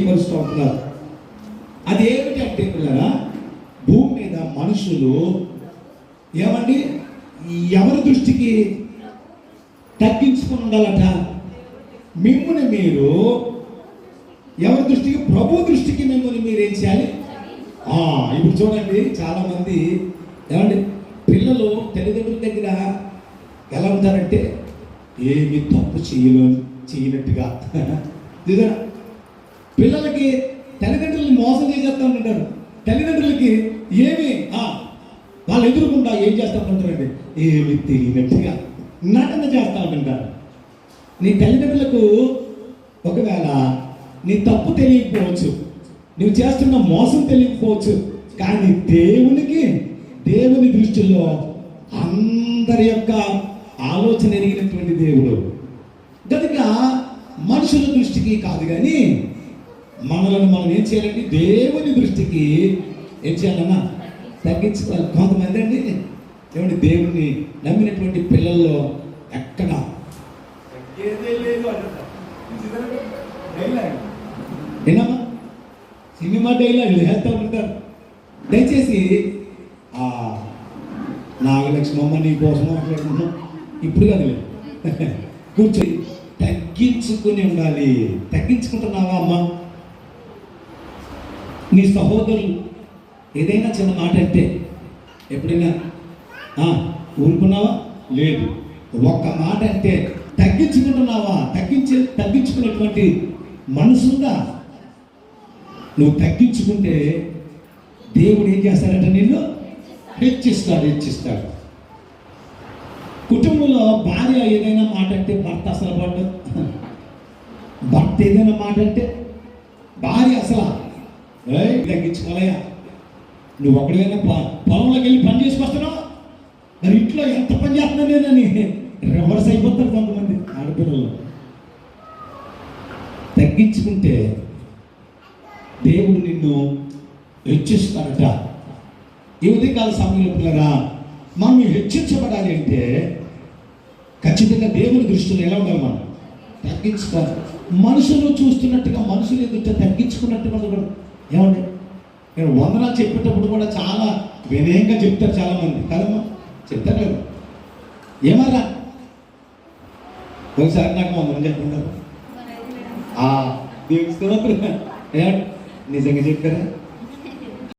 పరుస్తూ ఉంటున్నారు. అదేమిటి అంటే పిల్లరా, భూమి మీద మనుషులు ఏమండి ఎవరి దృష్టికి తగ్గించుకుని ఉండాలట? మిమ్మల్ని మీరు ఎవరి దృష్టికి? ప్రభు దృష్టికి మిమ్మల్ని మీరు ఏం చేయాలి? ఇప్పుడు చూడండి, చాలా మంది ఏమండి పిల్లలు తల్లిదండ్రుల దగ్గర ఎలా ఉంటారంటే ఏమి తప్పు చేయనట్టుగా పిల్లలకి తల్లిదండ్రులని మోసం చేసేస్తా ఉంటారు. తల్లిదండ్రులకి ఏమి వాళ్ళు ఎదురుకుండా ఏం చేస్తూ ఉంటారండి, ఏమి తెలియనట్టుగా నటన చేస్తూ ఉంటారు. నీ తల్లిదండ్రులకు ఒకవేళ నీ తప్పు తెలియకపోవచ్చు, నువ్వు చేస్తున్న మోసం తెలియకపోవచ్చు, కానీ దేవుని దృష్టిలో అందరి యొక్క ఆలోచన ఎరిగినటువంటి దేవుడు కనుక మనుషుల దృష్టికి కాదు, కానీ మనలను మనం ఏం చేయాలండి? దేవుని దృష్టికి ఏం చేయాలన్నా తగ్గించుకోవాలి. కొంతమంది అండి ఏమంటే దేవుణ్ణి నమ్మినటువంటి పిల్లల్లో ఎక్కడ ఏనమ్మా సినిమా డైలాగ్ వేస్తూ ఉంటారు. దయచేసి నాగలక్ష్మమ్మ నీ కోసం మాట్లాడుకుంటున్నాం ఇప్పుడు కాదు, కూర్చొని తగ్గించుకుని ఉండాలి. తగ్గించుకుంటున్నావా అమ్మ? నీ సహోదరులు ఏదైనా చిన్న మాట అంటే ఎప్పుడైనా ఊరుకున్నావా? లేదు. ఒక్క మాట అంటే తగ్గించుకుంటున్నావా? తగ్గించుకునేటువంటి మనసుగా నువ్వు తగ్గించుకుంటే దేవుడు ఏం చేస్తాడంటే నిన్ను హెచ్చిస్తాడు. కుటుంబంలో భార్య ఏదైనా మాట అంటే భర్త అసలు పడ్డు, భర్త ఏదైనా మాట అంటే భార్య అసలు తగ్గించుకోలేయా. నువ్వు ఒకడైనా పొలంలోకి వెళ్ళి పని చేసుకొస్తున్నావు, మరి ఇంట్లో ఎంత పని చేస్తున్నా నేనని రివర్స్ అయిపోతారు కొంతమంది ఆడపిల్లలు. తగ్గించుకుంటే దేవుడు నిన్ను హెచ్చిస్తాడట. ఈ ఉదయకాల సమయంలో పిల్లరా, మనం హెచ్చించబడాలి అంటే ఖచ్చితంగా దేవుని దృష్టిలో ఎలా ఉండాలి? మనం తగ్గించుకోవాలి. మనుషులు చూస్తున్నట్టుగా, మనుషులు ఎదుట తగ్గించుకున్నట్టుగా కూడా ఏమండి. నేను వందనాలు చెప్పేటప్పుడు కూడా చాలా వినయంగా చెప్తారు చాలామంది కదమ్మా, చెప్తారు లేదు ఏమరా? ఒకసారి నాకు వందనం చెప్పుకుంటారు, దేవుని స్తోత్రం నిజంగా చెప్పారా?